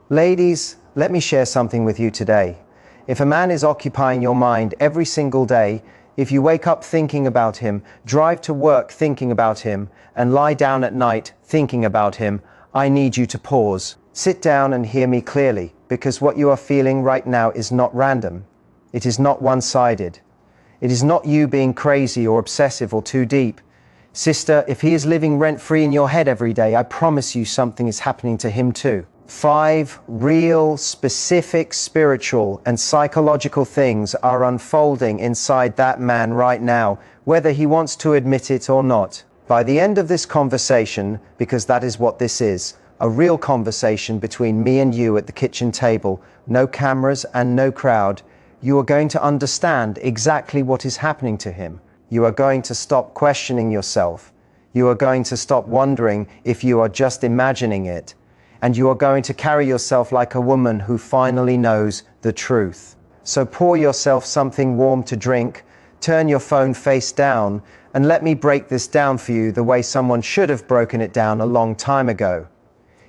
Ladies, let me share something with you today. If a man is occupying your mind every single day, if you wake up thinking about him, drive to work thinking about him, and lie down at night thinking about him, I need you to pause. Sit down and hear me clearly, because what you are feeling right now is not random. It is not one-sided. It is not you being crazy or obsessive or too deep. Sister, if he is living rent-free in your head every day, I promise you something is happening to him too. 5 real, specific, spiritual and psychological things are unfolding inside that man right now, whether he wants to admit it or not. By the end of this conversation, because that is what this is, a real conversation between me and you at the kitchen table, no cameras and no crowd, you are going to understand exactly what is happening to him. You are going to stop questioning yourself. You are going to stop wondering if you are just imagining it. And you are going to carry yourself like a woman who finally knows the truth. So pour yourself something warm to drink, turn your phone face down, and let me break this down for you the way someone should have broken it down a long time ago.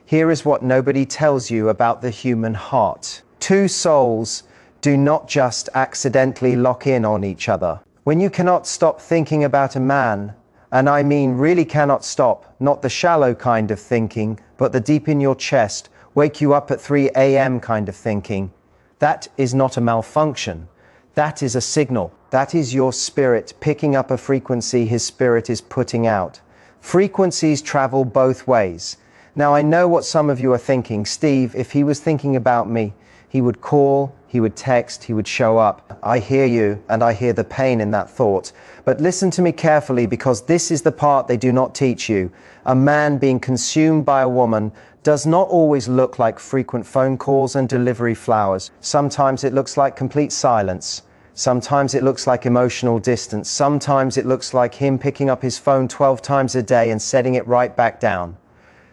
Here is what nobody tells you about the human heart. 2 souls do not just accidentally lock in on each other. When you cannot stop thinking about a man, and I mean really cannot stop, not the shallow kind of thinking, but the deep in your chest, wake you up at 3 a.m. kind of thinking, that is not a malfunction. That is a signal. That is your spirit picking up a frequency his spirit is putting out. Frequencies travel both ways. Now I know what some of you are thinking. Steve, if he was thinking about me, he would call, he would text, he would show up. I hear you, and I hear the pain in that thought. But listen to me carefully, because this is the part they do not teach you. A man being consumed by a woman does not always look like frequent phone calls and delivery flowers. Sometimes it looks like complete silence. Sometimes it looks like emotional distance. Sometimes it looks like him picking up his phone 12 times a day and setting it right back down.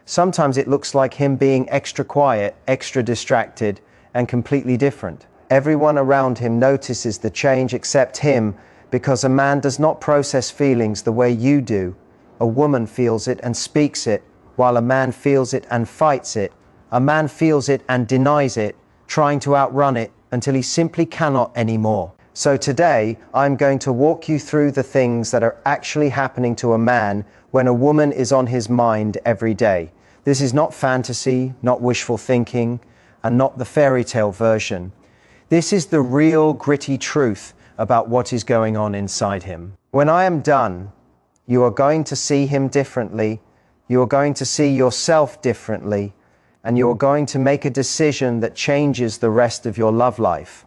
Sometimes it looks like him being extra quiet, extra distracted, and completely different. Everyone around him notices the change except him, because a man does not process feelings the way you do. A woman feels it and speaks it, while a man feels it and fights it. A man feels it and denies it, trying to outrun it until he simply cannot anymore. So today, I'm going to walk you through the things that are actually happening to a man when a woman is on his mind every day. This is not fantasy, not wishful thinking, and not the fairy tale version. This is the real gritty truth about what is going on inside him. When I am done, you are going to see him differently, you are going to see yourself differently, and you are going to make a decision that changes the rest of your love life.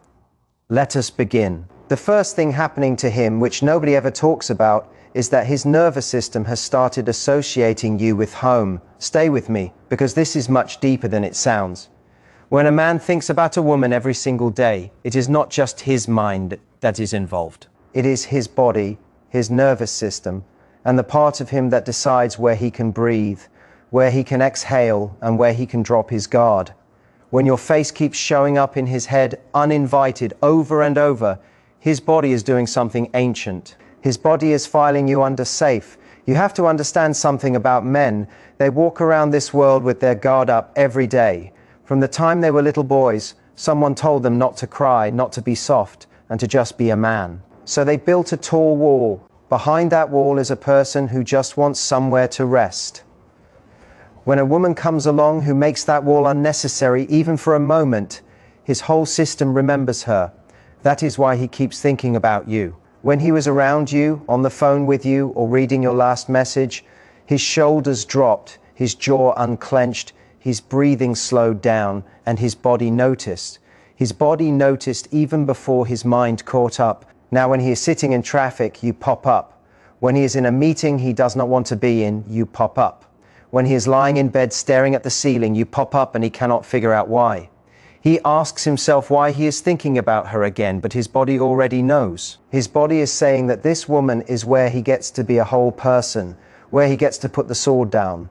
Let us begin. The first thing happening to him, which nobody ever talks about, is that his nervous system has started associating you with home. Stay with me, because this is much deeper than it sounds. When a man thinks about a woman every single day, it is not just his mind that is involved. It is his body, his nervous system, and the part of him that decides where he can breathe, where he can exhale, and where he can drop his guard. When your face keeps showing up in his head uninvited over and over, his body is doing something ancient. His body is filing you under safe. You have to understand something about men. They walk around this world with their guard up every day. From the time they were little boys, someone told them not to cry, not to be soft, and to just be a man. So they built a tall wall. Behind that wall is a person who just wants somewhere to rest. When a woman comes along who makes that wall unnecessary, even for a moment, his whole system remembers her. That is why he keeps thinking about you. When he was around you, on the phone with you, or reading your last message, his shoulders dropped, his jaw unclenched, his breathing slowed down, and his body noticed. His body noticed even before his mind caught up. Now when he is sitting in traffic, you pop up. When he is in a meeting he does not want to be in, you pop up. When he is lying in bed staring at the ceiling, you pop up and he cannot figure out why. He asks himself why he is thinking about her again, but his body already knows. His body is saying that this woman is where he gets to be a whole person, where he gets to put the sword down.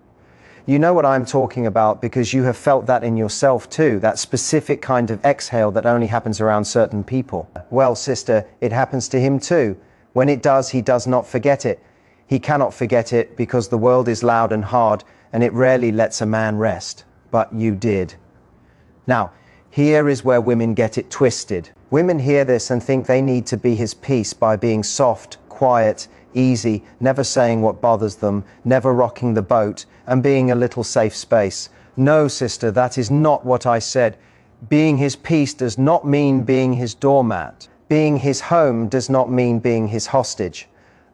You know what I'm talking about because you have felt that in yourself too, that specific kind of exhale that only happens around certain people. Well, sister, it happens to him too. When it does, he does not forget it. He cannot forget it because the world is loud and hard, and it rarely lets a man rest. But you did. Now, here is where women get it twisted. Women hear this and think they need to be his peace by being soft, quiet, easy, never saying what bothers them, never rocking the boat, and being a little safe space. No, sister, that is not what I said. Being his peace does not mean being his doormat. Being his home does not mean being his hostage.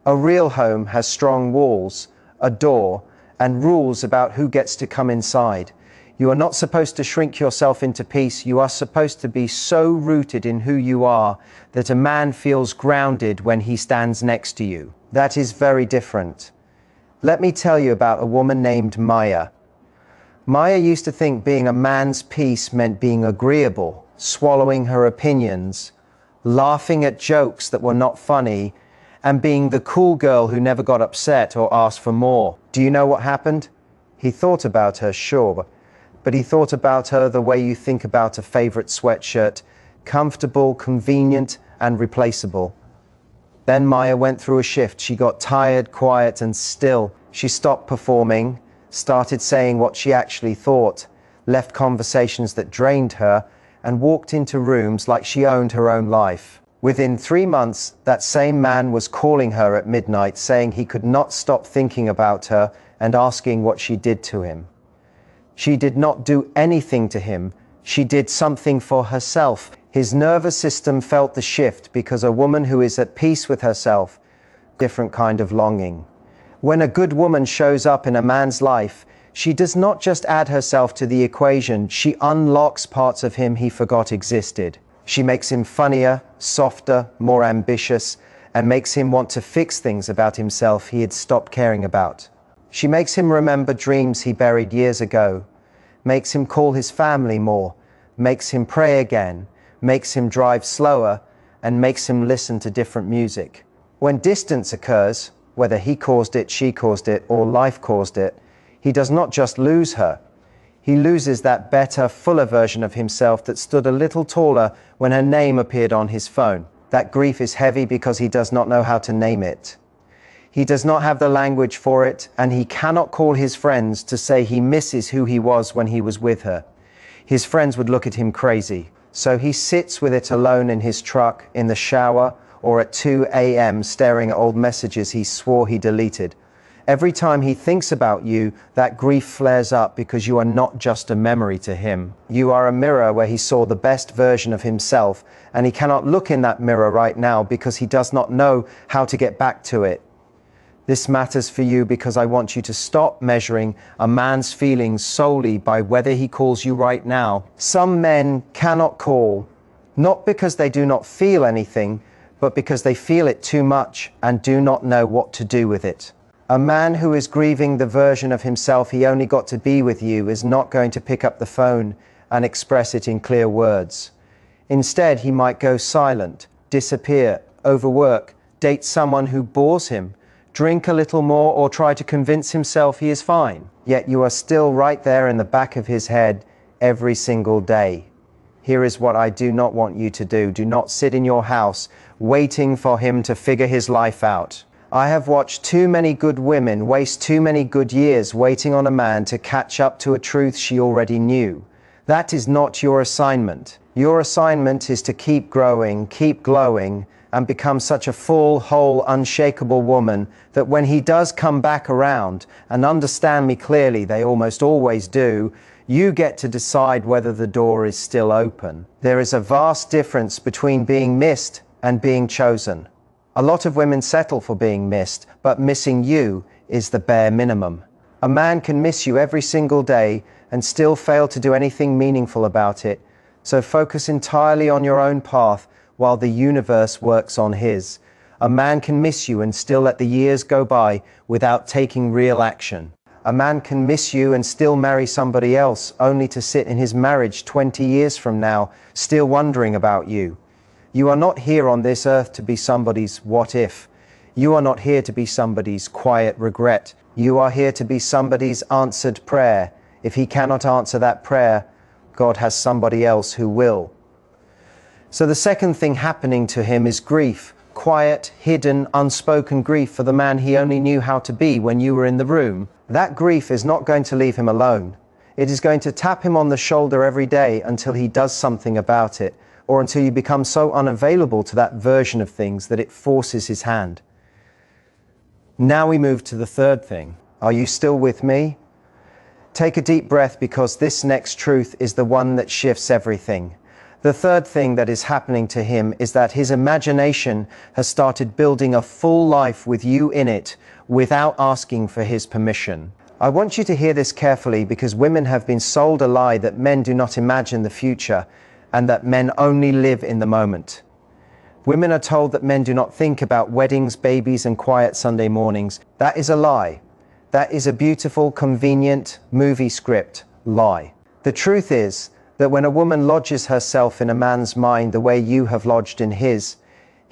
A real home has strong walls, a door, and rules about who gets to come inside. You are not supposed to shrink yourself into peace. You are supposed to be so rooted in who you are that a man feels grounded when he stands next to you. That is very different. Let me tell you about a woman named Maya. Maya used to think being a man's peace meant being agreeable, swallowing her opinions, laughing at jokes that were not funny, and being the cool girl who never got upset or asked for more. Do you know what happened? He thought about her, sure, but he thought about her the way you think about a favorite sweatshirt, comfortable, convenient, and replaceable. Then Maya went through a shift. She got tired, quiet, and still. She stopped performing, started saying what she actually thought, left conversations that drained her, and walked into rooms like she owned her own life. Within 3 months, that same man was calling her at midnight, saying he could not stop thinking about her and asking what she did to him. She did not do anything to him. She did something for herself. His nervous system felt the shift because a woman who is at peace with herself, different kind of longing. When a good woman shows up in a man's life, she does not just add herself to the equation, she unlocks parts of him he forgot existed. She makes him funnier, softer, more ambitious, and makes him want to fix things about himself he had stopped caring about. She makes him remember dreams he buried years ago, makes him call his family more, makes him pray again, makes him drive slower, and makes him listen to different music. When distance occurs, whether he caused it, she caused it, or life caused it, he does not just lose her. He loses that better, fuller version of himself that stood a little taller when her name appeared on his phone. That grief is heavy because he does not know how to name it. He does not have the language for it, and he cannot call his friends to say he misses who he was when he was with her. His friends would look at him crazy. So he sits with it alone in his truck, in the shower, or at 2 a.m. staring at old messages he swore he deleted. Every time he thinks about you, that grief flares up because you are not just a memory to him. You are a mirror where he saw the best version of himself, and he cannot look in that mirror right now because he does not know how to get back to it. This matters for you because I want you to stop measuring a man's feelings solely by whether he calls you right now. Some men cannot call, not because they do not feel anything, but because they feel it too much and do not know what to do with it. A man who is grieving the version of himself he only got to be with you is not going to pick up the phone and express it in clear words. Instead, he might go silent, disappear, overwork, date someone who bores him, drink a little more, or try to convince himself he is fine. Yet you are still right there in the back of his head every single day. Here is what I do not want you to do. Do not sit in your house waiting for him to figure his life out. I have watched too many good women waste too many good years waiting on a man to catch up to a truth she already knew. That is not your assignment. Your assignment is to keep growing, keep glowing, and become such a full, whole, unshakable woman that when he does come back around, and understand me clearly, they almost always do, you get to decide whether the door is still open. There is a vast difference between being missed and being chosen. A lot of women settle for being missed, but missing you is the bare minimum. A man can miss you every single day and still fail to do anything meaningful about it. So focus entirely on your own path while the universe works on his. A man can miss you and still let the years go by without taking real action. A man can miss you and still marry somebody else, only to sit in his marriage 20 years from now, still wondering about you. You are not here on this earth to be somebody's what if. You are not here to be somebody's quiet regret. You are here to be somebody's answered prayer. If he cannot answer that prayer, God has somebody else who will. So the second thing happening to him is grief. Quiet, hidden, unspoken grief for the man he only knew how to be when you were in the room. That grief is not going to leave him alone. It is going to tap him on the shoulder every day until he does something about it, or until you become so unavailable to that version of things that it forces his hand. Now we move to the third thing. Are you still with me? Take a deep breath, because this next truth is the one that shifts everything. The third thing that is happening to him is that his imagination has started building a full life with you in it without asking for his permission. I want you to hear this carefully, because women have been sold a lie that men do not imagine the future and that men only live in the moment. Women are told that men do not think about weddings, babies, and quiet Sunday mornings. That is a lie. That is a beautiful, convenient movie script lie. The truth is that when a woman lodges herself in a man's mind the way you have lodged in his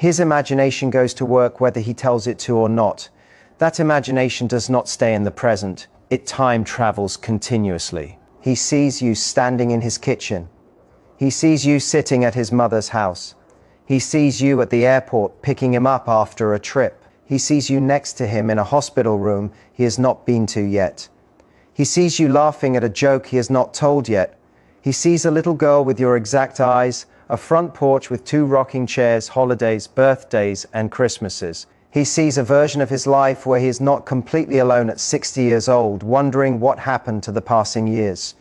imagination goes to work whether he tells it to or not. That imagination does not stay in the present. It time travels continuously. He sees you standing in his kitchen. He sees you sitting at his mother's house. He sees you at the airport picking him up after a trip. He sees you next to him in a hospital room he has not been to yet. He sees you laughing at a joke he has not told yet. He sees a little girl with your exact eyes, a front porch with 2 rocking chairs, holidays, birthdays, and Christmases. He sees a version of his life where he is not completely alone at 60 years old, wondering what happened to the passing years.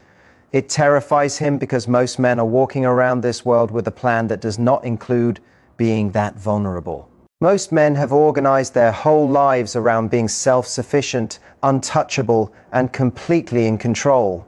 It terrifies him because most men are walking around this world with a plan that does not include being that vulnerable. Most men have organized their whole lives around being self-sufficient, untouchable, and completely in control.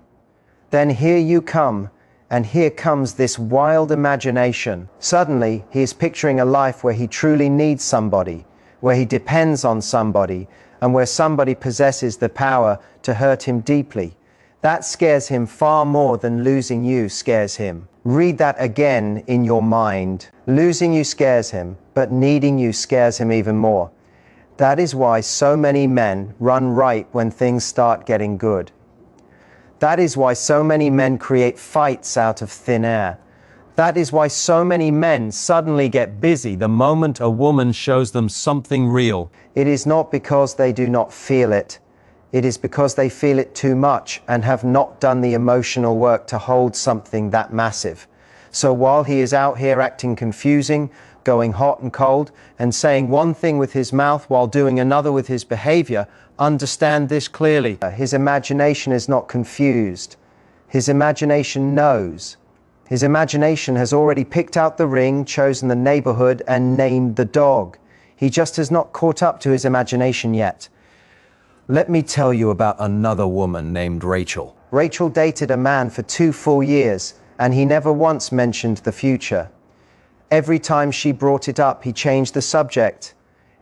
Then here you come, and here comes this wild imagination. Suddenly, he is picturing a life where he truly needs somebody, where he depends on somebody, and where somebody possesses the power to hurt him deeply. That scares him far more than losing you scares him. Read that again in your mind. Losing you scares him, but needing you scares him even more. That is why so many men run right when things start getting good. That is why so many men create fights out of thin air. That is why so many men suddenly get busy the moment a woman shows them something real. It is not because they do not feel it. It is because they feel it too much and have not done the emotional work to hold something that massive. So while he is out here acting confusing, going hot and cold, and saying one thing with his mouth while doing another with his behavior, understand this clearly. His imagination is not confused. His imagination knows. His imagination has already picked out the ring, chosen the neighborhood, and named the dog. He just has not caught up to his imagination yet. Let me tell you about another woman named Rachel. Rachel dated a man for 2 full years, and he never once mentioned the future. Every time she brought it up, he changed the subject.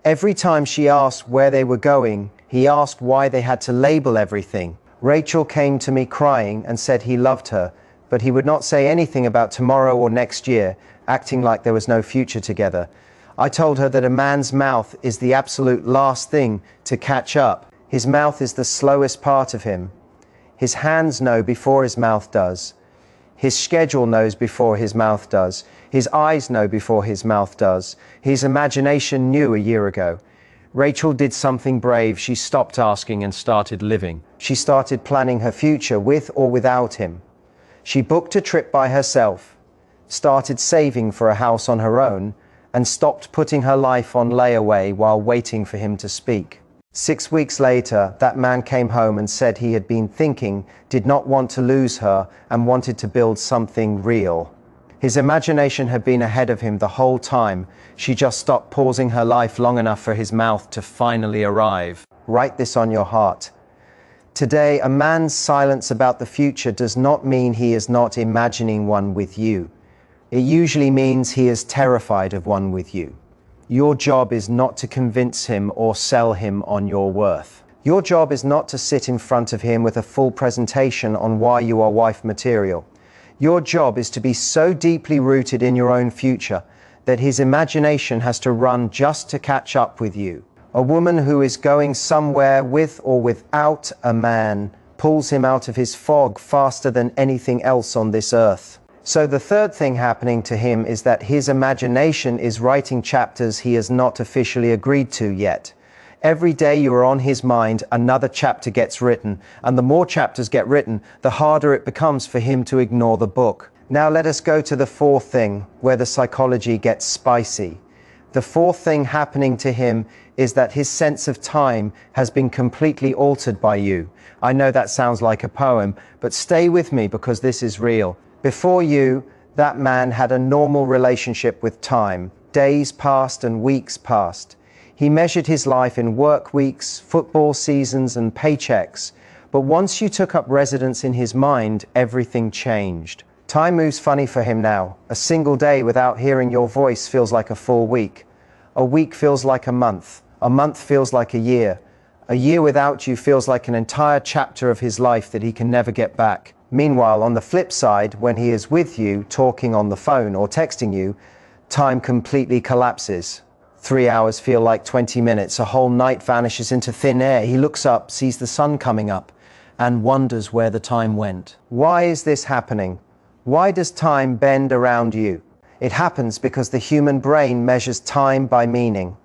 Every time she asked where they were going, he asked why they had to label everything. Rachel came to me crying and said he loved her, but he would not say anything about tomorrow or next year, acting like there was no future together. I told her that a man's mouth is the absolute last thing to catch up. His mouth is the slowest part of him. His hands know before his mouth does. His schedule knows before his mouth does. His eyes know before his mouth does. His imagination knew a year ago. Rachel did something brave. She stopped asking and started living. She started planning her future with or without him. She booked a trip by herself, started saving for a house on her own, and stopped putting her life on layaway while waiting for him to speak. 6 weeks later, that man came home and said he had been thinking, did not want to lose her, and wanted to build something real. His imagination had been ahead of him the whole time. She just stopped pausing her life long enough for his mouth to finally arrive. Write this on your heart. Today, a man's silence about the future does not mean he is not imagining one with you. It usually means he is terrified of one with you. Your job is not to convince him or sell him on your worth. Your job is not to sit in front of him with a full presentation on why you are wife material. Your job is to be so deeply rooted in your own future that his imagination has to run just to catch up with you. A woman who is going somewhere with or without a man pulls him out of his fog faster than anything else on this earth. So the third thing happening to him is that his imagination is writing chapters he has not officially agreed to yet. Every day you are on his mind, another chapter gets written, and the more chapters get written, the harder it becomes for him to ignore the book. Now let us go to the fourth thing, where the psychology gets spicy. The fourth thing happening to him is that his sense of time has been completely altered by you. I know that sounds like a poem, but stay with me because this is real. Before you, that man had a normal relationship with time. Days passed and weeks passed. He measured his life in work weeks, football seasons, and paychecks. But once you took up residence in his mind, everything changed. Time moves funny for him now. A single day without hearing your voice feels like a full week. A week feels like a month. A month feels like a year. A year without you feels like an entire chapter of his life that he can never get back. Meanwhile, on the flip side, when he is with you, talking on the phone or texting you, time completely collapses. 3 hours feel like 20 minutes. A whole night vanishes into thin air. He looks up, sees the sun coming up, and wonders where the time went. Why is this happening? Why does time bend around you? It happens because the human brain measures time by meaning.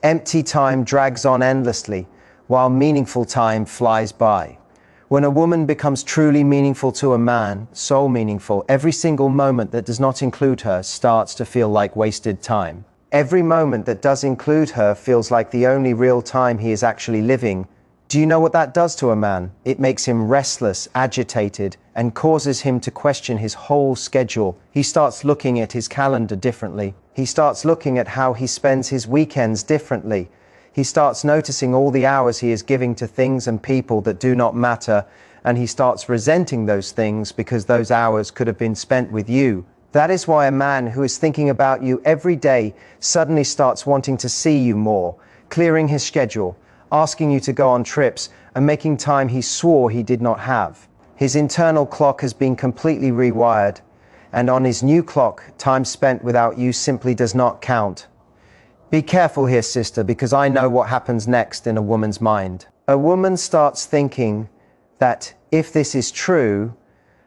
Empty time drags on endlessly, while meaningful time flies by. When a woman becomes truly meaningful to a man, so meaningful, every single moment that does not include her starts to feel like wasted time. Every moment that does include her feels like the only real time he is actually living. Do you know what that does to a man? It makes him restless, agitated, and causes him to question his whole schedule. He starts looking at his calendar differently. He starts looking at how he spends his weekends differently. He starts noticing all the hours he is giving to things and people that do not matter, and he starts resenting those things because those hours could have been spent with you. That is why a man who is thinking about you every day suddenly starts wanting to see you more, clearing his schedule, asking you to go on trips, and making time he swore he did not have. His internal clock has been completely rewired, and on his new clock, time spent without you simply does not count. Be careful here, sister, because I know what happens next in a woman's mind. A woman starts thinking that if this is true,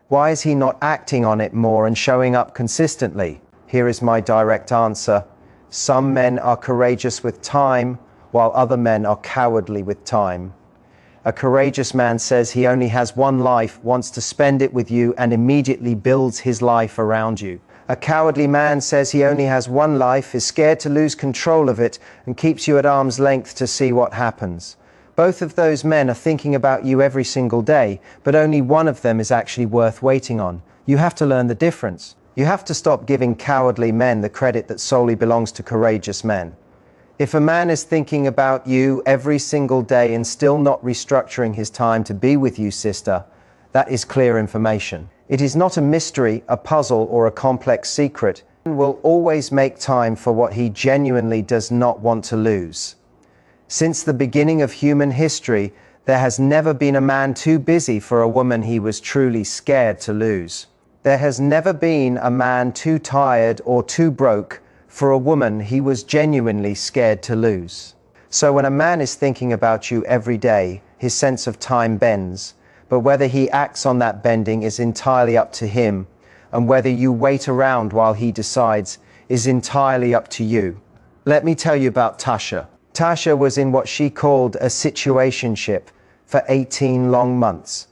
why is he not acting on it more and showing up consistently? Here is my direct answer. Some men are courageous with time, while other men are cowardly with time. A courageous man says he only has one life, wants to spend it with you, and immediately builds his life around you. A cowardly man says he only has one life, is scared to lose control of it, and keeps you at arm's length to see what happens. Both of those men are thinking about you every single day, but only one of them is actually worth waiting on. You have to learn the difference. You have to stop giving cowardly men the credit that solely belongs to courageous men. If a man is thinking about you every single day and still not restructuring his time to be with you, sister, that is clear information. It is not a mystery, a puzzle, or a complex secret. He will always make time for what he genuinely does not want to lose. Since the beginning of human history, there has never been a man too busy for a woman he was truly scared to lose. There has never been a man too tired or too broke for a woman he was genuinely scared to lose. So when a man is thinking about you every day, his sense of time bends. But whether he acts on that bending is entirely up to him, and whether you wait around while he decides is entirely up to you. Let me tell you about Tasha. Tasha was in what she called a situationship for 18 long months.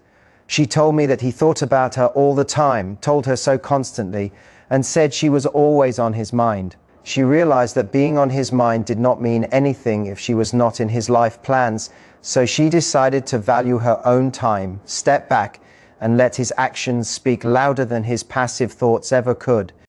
She told me that he thought about her all the time, told her so constantly, and said she was always on his mind. She realized that being on his mind did not mean anything if she was not in his life plans, so she decided to value her own time, step back, and let his actions speak louder than his passive thoughts ever could.